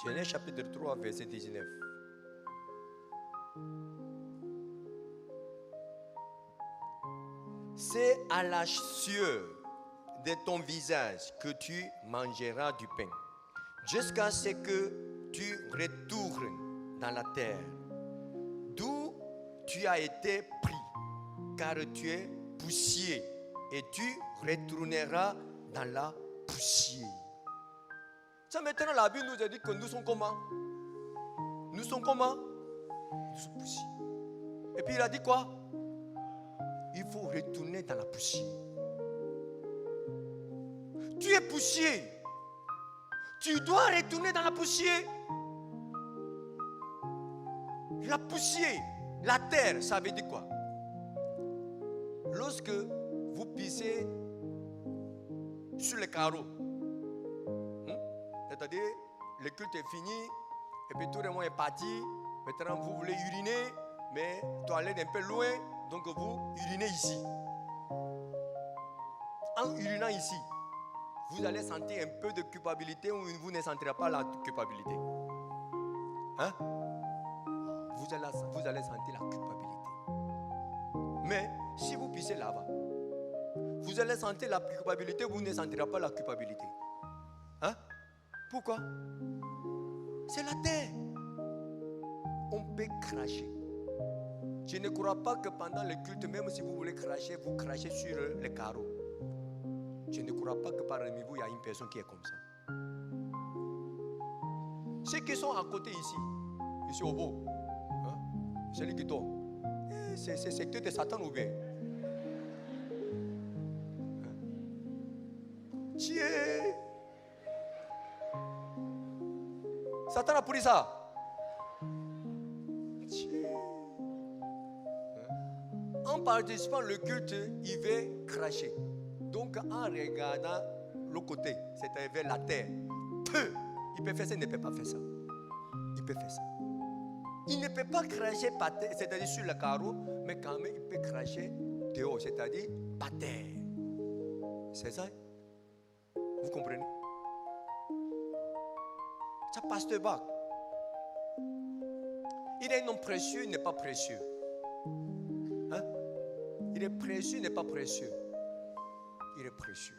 Genèse chapitre 3, verset 19. C'est à la sueur de ton visage que tu mangeras du pain, jusqu'à ce que tu retournes dans la terre, d'où tu as été pris, car tu es poussière, et tu retourneras dans la poussière. Ça maintenant la Bible nous a dit que nous sommes comment? Nous sommes comment? Nous sommes poussière. Et puis il a dit quoi? Il faut retourner dans la poussière. Tu es poussière. Tu dois retourner dans la poussière. La poussière, la terre, ça veut dire quoi? Lorsque vous pissez sur le carreau, c'est-à-dire le culte est fini, et puis tout le monde est parti, maintenant vous voulez uriner, mais toilette un peu loin, donc vous urinez ici. En urinant ici, vous allez sentir un peu de culpabilité ou vous ne sentirez pas la culpabilité. Hein? Vous allez sentir la culpabilité. Mais si vous pissez là-bas, vous allez sentir la culpabilité ou vous ne sentirez pas la culpabilité. Hein? Pourquoi? C'est la terre. On peut cracher. Je ne crois pas que pendant le culte, même si vous voulez cracher, vous crachez sur le carreau. Je ne crois pas que parmi vous, il y a une personne qui est comme ça. Ceux qui sont à côté ici au beau, hein? Celui qui dort, c'est secteur de Satan ou bien? Tiens! Satan a pris ça. En participant au culte, il veut cracher. Donc en regardant l'autre côté, c'est-à-dire vers la terre, il peut faire ça, il ne peut pas faire ça. Il peut faire ça. Il ne peut pas cracher par terre, c'est-à-dire sur le carreau, mais quand même il peut cracher dehors, c'est-à-dire par terre. C'est ça? Vous comprenez? Ça passe de bas. Il est un homme précieux, il n'est pas précieux. Hein? Il est précieux, il n'est pas précieux. Il est précieux.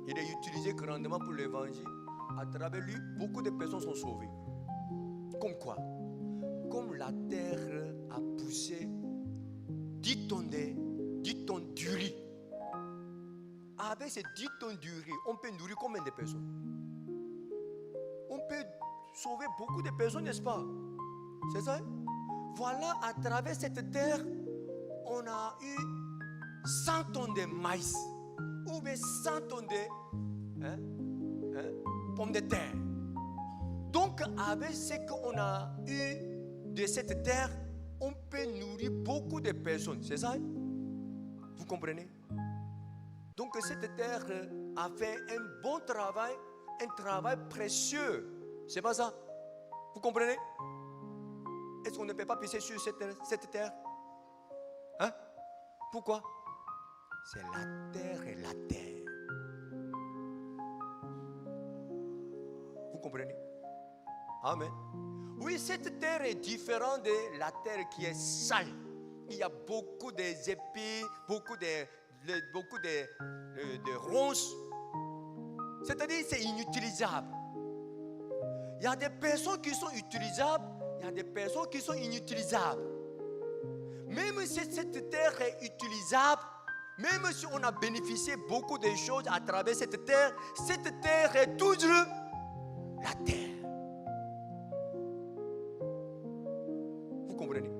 Il est utilisé grandement pour l'évangile. À travers lui, beaucoup de personnes sont sauvées. Comme quoi? Comme la terre a poussé 10 tonnes du riz. Avec ces 10 tonnes du riz, on peut nourrir combien de personnes? On peut sauver beaucoup de personnes, n'est-ce pas? C'est ça? Voilà, à travers cette terre, on a eu 100 tonnes de maïs ou bien 100 tonnes de pommes de terre. Donc, avec ce qu'on a eu de cette terre, on peut nourrir beaucoup de personnes. C'est ça? Vous comprenez? Donc, cette terre a fait un bon travail, un travail précieux. C'est pas ça? Vous comprenez? Est-ce qu'on ne peut pas pisser sur cette terre? Hein? Pourquoi? C'est la terre et la terre. Vous comprenez? Amen. Oui, cette terre est différente de la terre qui est sale. Il y a beaucoup d'épis, beaucoup de ronces. C'est-à-dire c'est inutilisable. Il y a des personnes qui sont utilisables, il y a des personnes qui sont inutilisables. Même si cette terre est utilisable, même si on a bénéficié beaucoup de choses à travers cette terre est toujours la terre. Vous comprenez?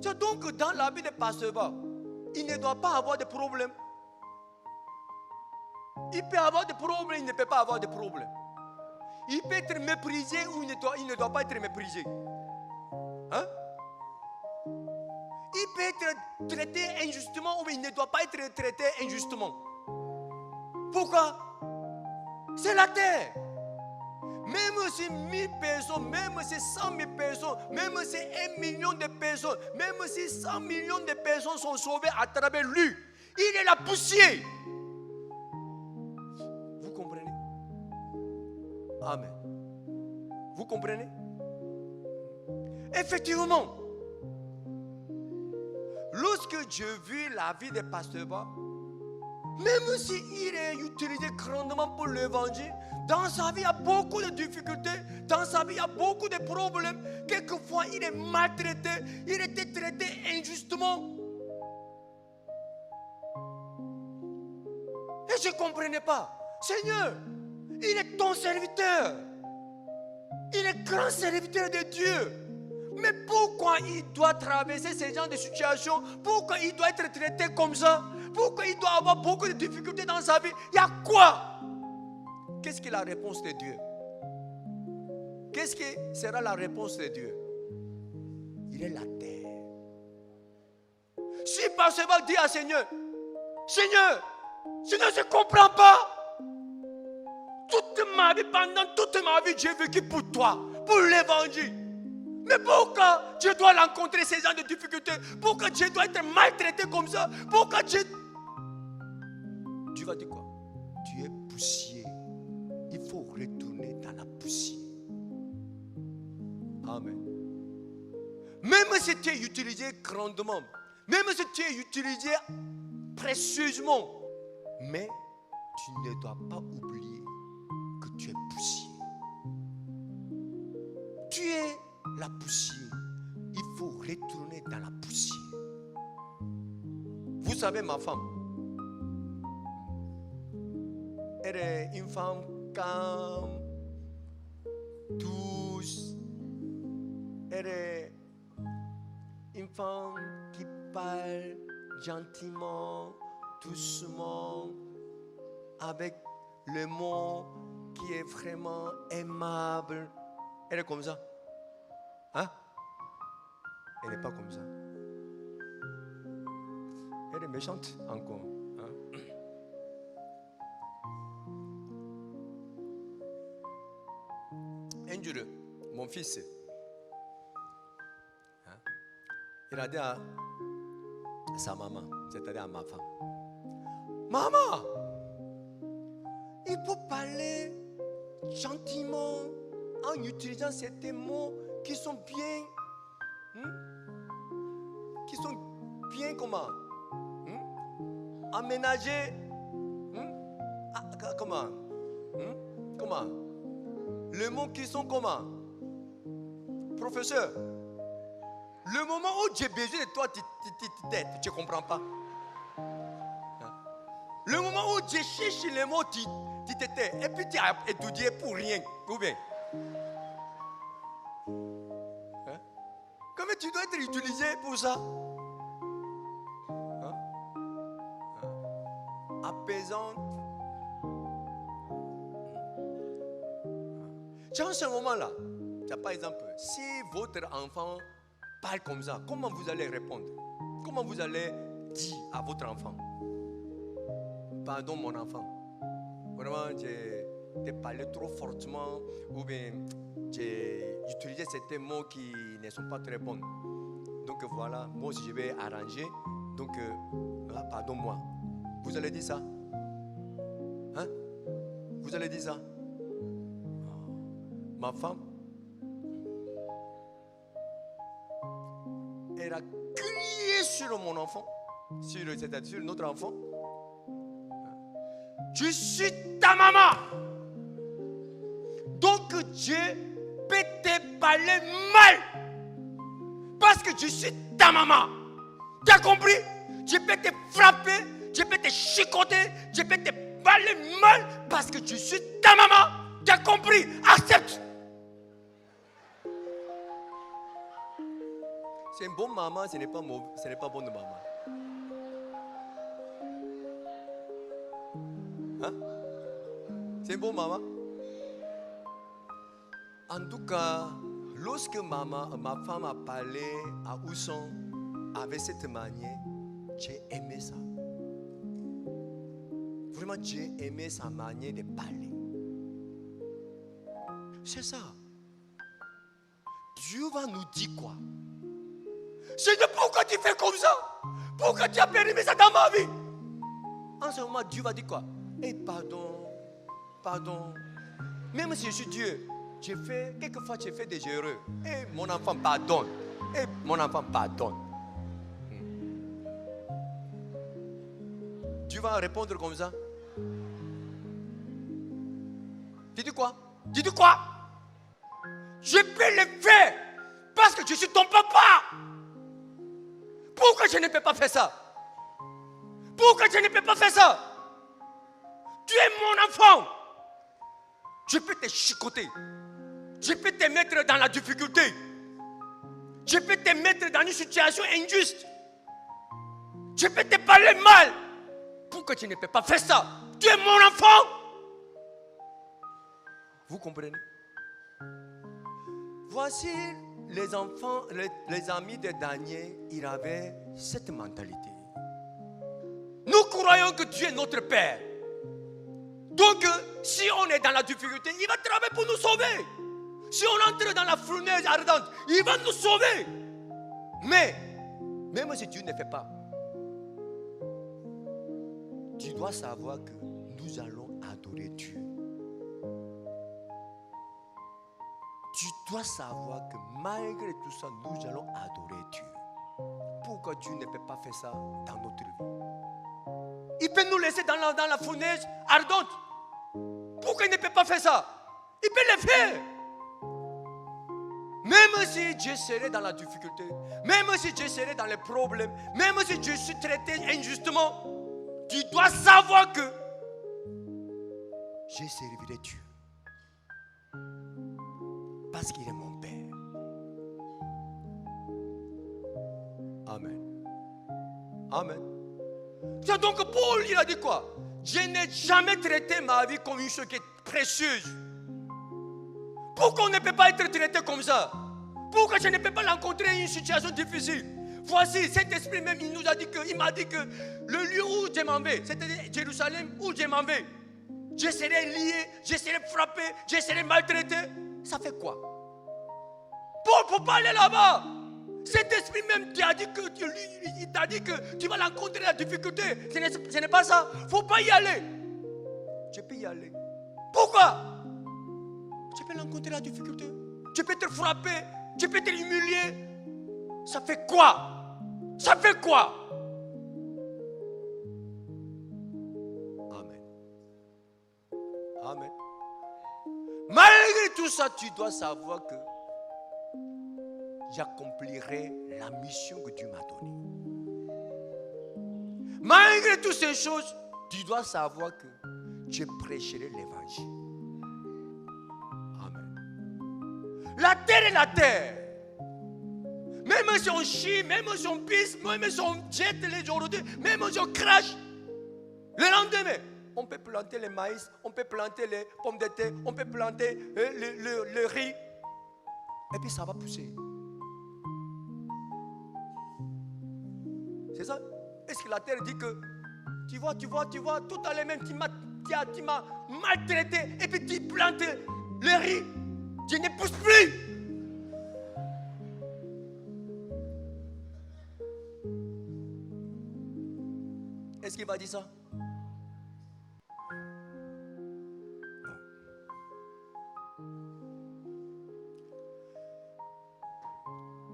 C'est donc dans la vie de Pasteur, il ne doit pas avoir de problème. Il peut avoir des problèmes, il ne peut pas avoir de problème. Il peut être méprisé ou il ne doit pas être méprisé. Hein? Il peut être traité injustement ou il ne doit pas être traité injustement. Pourquoi? C'est la terre. Même si 1000 personnes, même si 100 000 personnes, même si 1 million de personnes, même si 100 millions de personnes sont sauvées à travers lui, il est la poussière. Vous comprenez? Amen. Vous comprenez? Effectivement, lorsque j'ai vu la vie de Pasteur Ba, même s'il est utilisé grandement pour l'évangile, dans sa vie il y a beaucoup de difficultés, dans sa vie il y a beaucoup de problèmes. Quelquefois il est maltraité, il était traité injustement. Et je ne comprenais pas. Seigneur, il est ton serviteur. Il est grand serviteur de Dieu. Mais pourquoi il doit traverser ce genre de situation? Pourquoi il doit être traité comme ça? Pourquoi il doit avoir beaucoup de difficultés dans sa vie? Il y a quoi? Qu'est-ce que la réponse de Dieu? Qu'est-ce que sera la réponse de Dieu? Il est la terre. Si Pasteur Ba dit à Seigneur, Seigneur, je ne comprends pas. Toute ma vie, pendant toute ma vie, j'ai vécu pour toi, pour l'évangile. Mais pourquoi je dois rencontrer ces gens de difficultés? Pourquoi je dois être maltraité comme ça? Pourquoi Dieu va dire quoi? Tu es poussière. Il faut retourner dans la poussière. Amen. Même si tu es utilisé grandement, même si tu es utilisé précieusement, mais tu ne dois pas oublier que tu es poussière. Tu es la poussière. Il faut retourner dans la poussière. Vous savez, ma femme, elle est une femme calme, douce. Elle est une femme qui parle gentiment, doucement, avec le mot qui est vraiment aimable. Elle est comme ça. Hein? Elle n'est pas comme ça. Elle est méchante encore. Hein? Un jour, mon fils, hein, il a dit à sa maman, c'est-à-dire à ma femme, maman, il faut parler gentiment en utilisant certains mots qui sont bien, comment, aménagés, comment, les mots qui sont comment, professeur, le moment où j'ai besoin de toi, tu ne comprends pas. Le moment où je cherche les mots, tu t'étais, et puis tu as étudié pour rien, ou bien. Comment tu dois être utilisé pour ça? Apaisante. Dans ce moment-là, par exemple, si votre enfant parle comme ça, comment vous allez répondre? Comment vous allez dire à votre enfant? Pardon mon enfant, vraiment j'ai parlé trop fortement ou bien j'ai utilisé certains mots qui ne sont pas très bons. Donc voilà, moi aussi je vais arranger. Donc pardonne-moi. Vous allez dire ça? Hein? Vous allez dire ça? Ma femme, elle a crié sur mon enfant, c'est-à-dire sur notre enfant. Je suis ta maman. Donc Dieu peut te parler mal. Parce que je suis ta maman. Tu as compris? Je peux te frapper, je peux te chicoter, je peux te parler mal parce que je suis ta maman. Tu as compris? Accepte. C'est une bonne maman, ce n'est pas bonne maman. Hein? C'est une bonne maman. En tout cas, lorsque ma femme a parlé à Ousson avec cette manière, j'ai aimé ça. Vraiment, j'ai aimé sa manière de parler. C'est ça. Dieu va nous dire quoi? Seigneur, pourquoi tu fais comme ça? Pourquoi tu as permis ça dans ma vie? En ce moment, Dieu va dire quoi? Eh, pardon. Même si je suis Dieu, quelquefois tu fais des erreurs. Et mon enfant pardonne. Et mon enfant pardonne. Tu vas répondre comme ça. Tu dis quoi? Tu dis quoi? Je peux le faire parce que je suis ton papa. Pourquoi je ne peux pas faire ça? Pourquoi je ne peux pas faire ça? Tu es mon enfant. Je peux te chicoter. Je peux te mettre dans la difficulté. Je peux te mettre dans une situation injuste. Je peux te parler mal. Pourquoi tu ne peux pas faire ça? Tu es mon enfant. Vous comprenez? Voici les enfants, les amis de Daniel, ils avaient cette mentalité. Nous croyons que Dieu est notre Père. Donc, si on est dans la difficulté, il va travailler pour nous sauver. Si on entre dans la fournaise ardente, il va nous sauver. Mais, même si Dieu ne fait pas, tu dois savoir que nous allons adorer Dieu. Tu dois savoir que malgré tout ça, nous allons adorer Dieu. Pourquoi Dieu ne peut pas faire ça dans notre vie? Il peut nous laisser dans la fournaise ardente. Pourquoi il ne peut pas faire ça? Il peut le faire. Même si Dieu serait dans la difficulté, même si Dieu serait dans les problèmes, même si Dieu suis traité injustement, tu dois savoir que je servirai Dieu. Parce qu'il est mon Père. Amen. Amen. C'est donc Paul, il a dit quoi? Je n'ai jamais traité ma vie comme une chose qui est précieuse. Pourquoi on ne peut pas être traité comme ça? Pourquoi je ne peux pas rencontrer une situation difficile? Voici, cet esprit même, il nous a dit il m'a dit que le lieu où je m'en vais, c'est-à-dire Jérusalem où je m'en vais, je serai lié, je serai frappé, je serai maltraité. Ça fait quoi? Paul, il ne faut pas aller là-bas. Cet esprit même t'a dit il t'a dit que tu vas rencontrer la difficulté. Ce n'est pas ça. Il ne faut pas y aller. Tu peux y aller. Pourquoi? Tu peux rencontrer la difficulté. Tu peux te frapper. Tu peux te humilier. Ça fait quoi? Ça fait quoi? Amen. Amen. Malgré tout ça, tu dois savoir que j'accomplirai la mission que Dieu m'a donnée. Malgré toutes ces choses, tu dois savoir que je prêcherai l'évangile. Amen. La terre est la terre. Même si on chie, même si on pisse, même si on jette les aujourd'hui, même si on crache, le lendemain, on peut planter le maïs, on peut planter les pommes de terre, on peut planter le riz, et puis ça va pousser. C'est ça? Est-ce que la terre dit que tu vois, tout à l'heure même tu m'as maltraité et puis tu plantes le riz, je ne pousse plus. Est-ce qu'il va dire ça?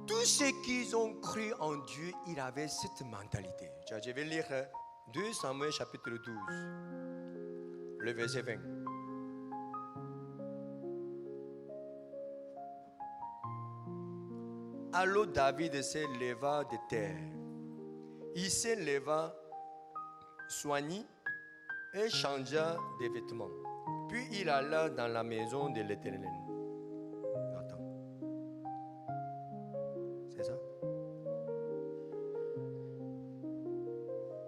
Tous ceux qui ont cru en Dieu, ils avaient cette mentalité. Je vais lire 2 Samuel chapitre 12, le verset 20. Alors David se leva de terre. Il se leva, soignit et changea de vêtements. Puis il alla dans la maison de l'Éternel. C'est ça?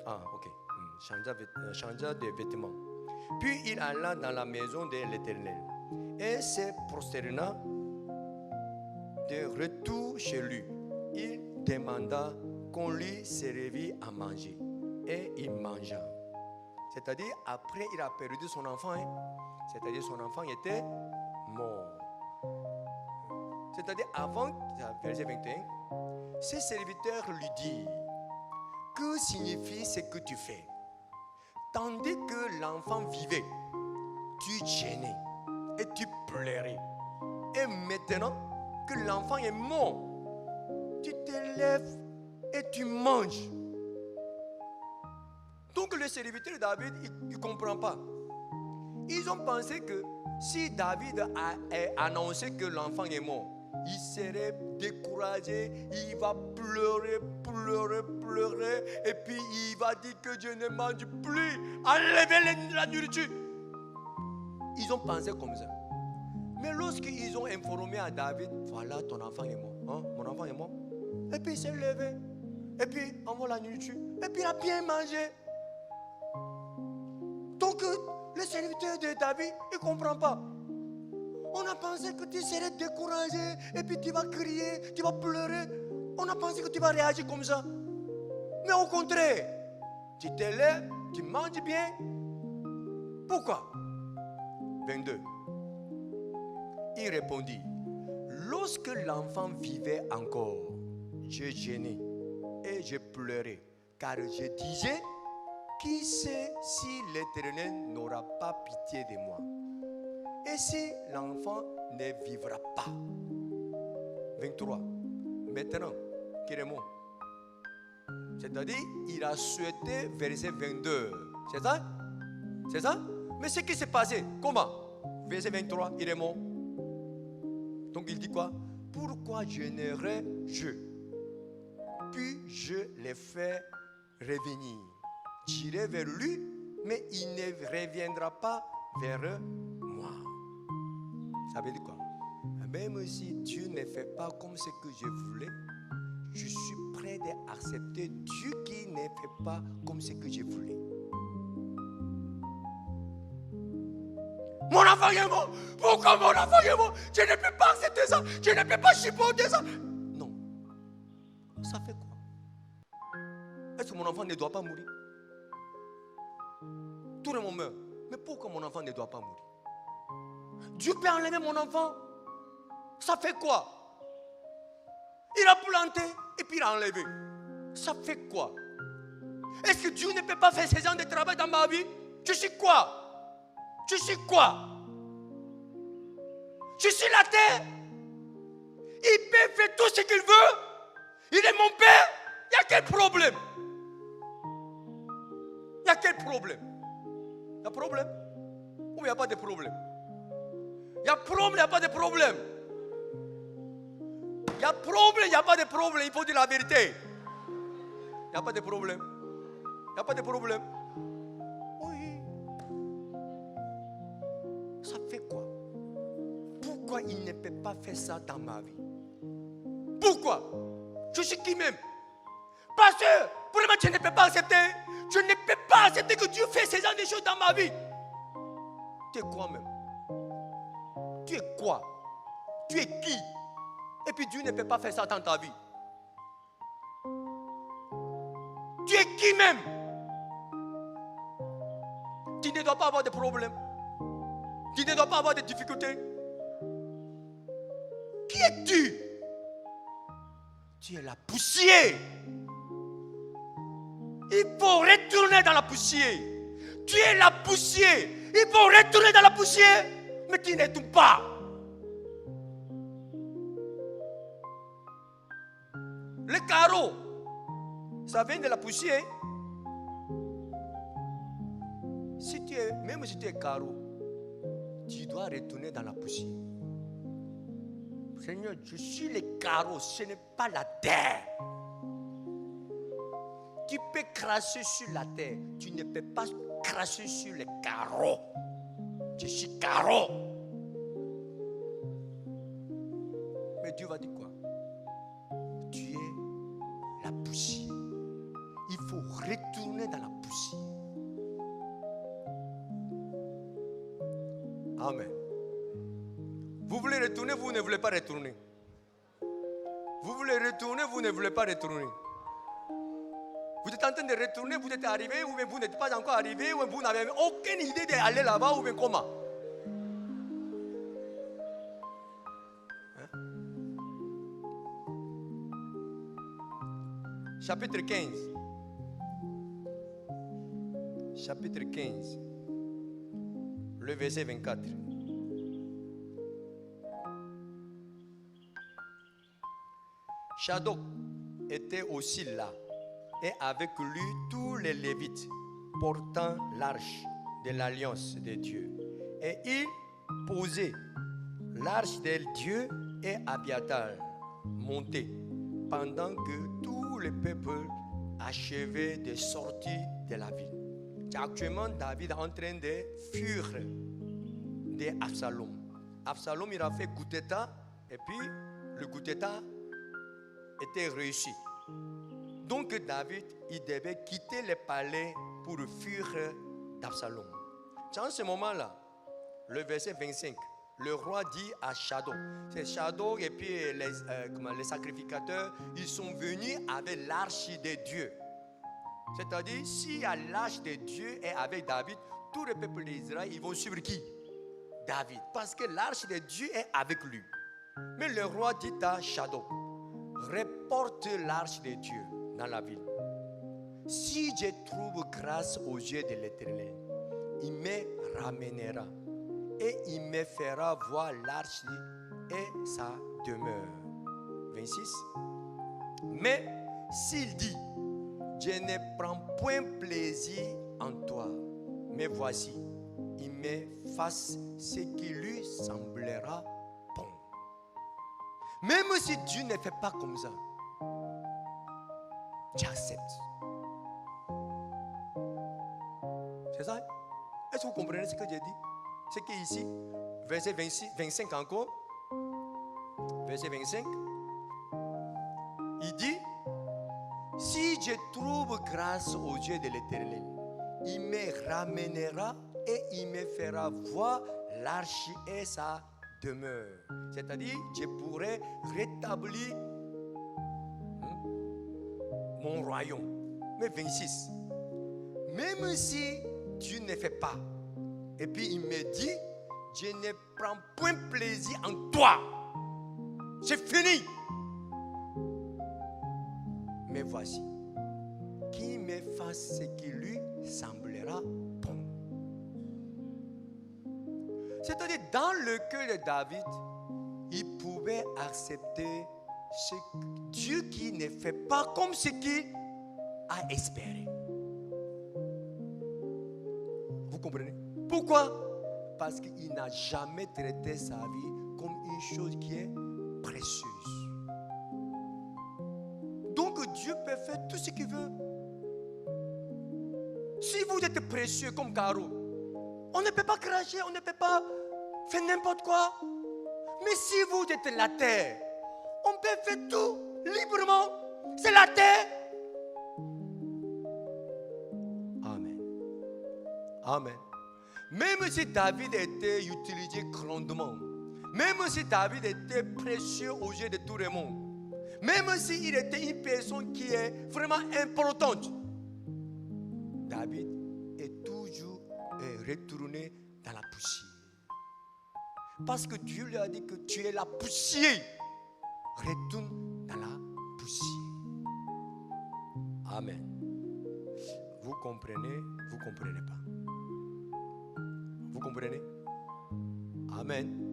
Ah, ok. Changea de vêtements. Puis il alla dans la maison de l'Éternel et se prosterna de retour chez lui. Il demanda qu'on lui servit à manger et il mangea. C'est-à-dire, après, il a perdu son enfant. C'est-à-dire, son enfant était mort. C'est-à-dire, avant, verset 21, ses serviteurs lui dirent: que signifie ce que tu fais? Tandis que l'enfant vivait, tu gênais et tu pleurais. Et maintenant que l'enfant est mort, tu te lèves et tu manges. Donc le serviteur de David, il ne comprend pas. Ils ont pensé que si David a annoncé que l'enfant est mort, il serait découragé, il va pleurer, et puis il va dire que je ne mange plus, enlevez la nourriture. Ils ont pensé comme ça. Mais lorsqu'ils ont informé à David, voilà, ton enfant est mort, hein? Mon enfant est mort. Et puis il s'est levé, et puis envoie la nourriture, et puis il a bien mangé. Donc le serviteur de David, il ne comprend pas. On a pensé que tu serais découragé, et puis tu vas crier, tu vas pleurer. On a pensé que tu vas réagir comme ça. Mais au contraire, tu te lèves, tu manges bien. Pourquoi? 22. Il répondit, lorsque l'enfant vivait encore, je gênais et je pleurais, car je disais, qui sait si l'Éternel n'aura pas pitié de moi? Et si l'enfant ne vivra pas? 23. Maintenant, carrément. C'est-à-dire, il a souhaité verset 22. C'est ça? C'est ça? Mais ce qui s'est passé, comment? Verset 23, il est mort. Donc il dit quoi? Pourquoi gênerais-je? Puis je les fais revenir. J'irai vers lui, mais il ne reviendra pas vers moi. Ça veut dire quoi? Même si Dieu ne fait pas comme ce que je voulais, je suis prêt d'accepter Dieu qui ne fait pas comme ce que je voulais. Mon enfant est mort. Pourquoi mon enfant est mort? Je ne peux pas accepter ça. Je ne peux pas supporter ça. Non. Ça fait quoi? Est-ce que mon enfant ne doit pas mourir? Tout le monde meurt. Mais pourquoi mon enfant ne doit pas mourir? Dieu peut enlever mon enfant. Ça fait quoi? Il a planté et puis il a enlevé. Ça fait quoi? Est-ce que Dieu ne peut pas faire ce genre de travail dans ma vie? Je suis quoi? Je suis quoi? Je suis la terre. Il peut faire tout ce qu'il veut. Il est mon père. Il y a quel problème? Il y a quel problème? Il y a problème? Ou il n'y a pas de problème? Il y a problème, il n'y a pas de problème. Il y a problème, il n'y a pas de problème. Il faut dire la vérité. Il n'y a pas de problème. Il n'y a pas de problème. Oui. Ça fait quoi? Pourquoi il ne peut pas faire ça dans ma vie? Pourquoi? Je suis qui même? Pasteur, pour le moment, je ne peux pas accepter. Je ne peux pas accepter que Dieu fasse ces genre de choses dans ma vie. Tu es quoi même? Tu es quoi? Tu es qui? Et puis Dieu ne peut pas faire ça dans ta vie. Tu es qui même? Tu ne dois pas avoir de problème. Tu ne dois pas avoir de difficultés. Qui es-tu? Tu es la poussière. Il faut retourner dans la poussière. Tu es la poussière. Il faut retourner dans la poussière. Mais tu n'es pas. Le carreau, ça vient de la poussière. Même si tu es carreau, tu dois retourner dans la poussière. Seigneur, je suis le carreau, ce n'est pas la terre. Tu peux cracher sur la terre, tu ne peux pas cracher sur le carreau. Je suis carreau. Mais Dieu va dire quoi? Tu es la poussière. Il faut retourner dans la poussière. Amen. Vous voulez retourner, vous ne voulez pas retourner. Vous voulez retourner, vous ne voulez pas retourner. Vous êtes en train de retourner, vous êtes arrivé, ou bien vous n'êtes pas encore arrivé, ou bien vous n'avez aucune idée d'aller là-bas, ou bien comment. Hein? Chapitre 15. Chapitre 15. Le verset 24. Shadok était aussi là, et avec lui tous les Lévites portant l'arche de l'alliance de Dieu. Et il posait l'arche de Dieu et Abiathar montait pendant que tout le peuple achevait de sortir de la ville. Actuellement, David est en train de fuir d'Absalom. Absalom, il a fait coup d'état et puis le coup d'état était réussi. Donc David, il devait quitter le palais pour fuir d'Absalom. Dans ce moment-là, le verset 25, le roi dit à Shadok, c'est Shadok et puis les sacrificateurs, ils sont venus avec l'arche de Dieu. C'est-à-dire, si l'arche de Dieu est avec David, tout le peuple d'Israël, ils vont suivre qui? David. Parce que l'arche de Dieu est avec lui. Mais le roi dit à Shadok, reporte l'arche de Dieu dans la ville. Si je trouve grâce aux yeux de l'Éternel, il me ramènera et il me fera voir l'arche et sa demeure. 26. Mais s'il dit, je ne prends point plaisir en toi, mais voici, il me fasse ce qui lui semblera bon. Même si Dieu ne fait pas comme ça, j'accepte. C'est ça? Est-ce que vous comprenez ce que j'ai dit? C'est qu'ici, verset 26, 25 encore, verset 25, il dit, si je trouve grâce aux yeux de l'Éternel, il me ramènera et il me fera voir l'arche et sa demeure. C'est-à-dire, je pourrai rétablir mon royaume. Mais 26, même si Dieu ne fait pas, et puis il me dit, je ne prends point plaisir en toi. C'est fini. Mais voici, qu'il me fasse ce qui lui semblera bon. C'est-à-dire, dans le cœur de David, il pouvait accepter Dieu qui ne fait pas comme ce qu'il a espéré. Vous comprenez? Pourquoi? Parce qu'il n'a jamais traité sa vie comme une chose qui est précieuse. Donc Dieu peut faire tout ce qu'il veut. Si vous êtes précieux comme Caro, on ne peut pas cracher, on ne peut pas faire n'importe quoi. Mais si vous êtes la terre, on peut faire tout librement. C'est la terre. Amen. Amen. Même si David était utilisé grandement, même si David était précieux aux yeux de tout le monde, même s'il était une personne qui est vraiment importante, David est toujours retourné dans la poussière. Parce que Dieu lui a dit que tu es la poussière. Retourne dans la poussière. Amen. Vous comprenez, vous ne comprenez pas. Vous comprenez? Amen.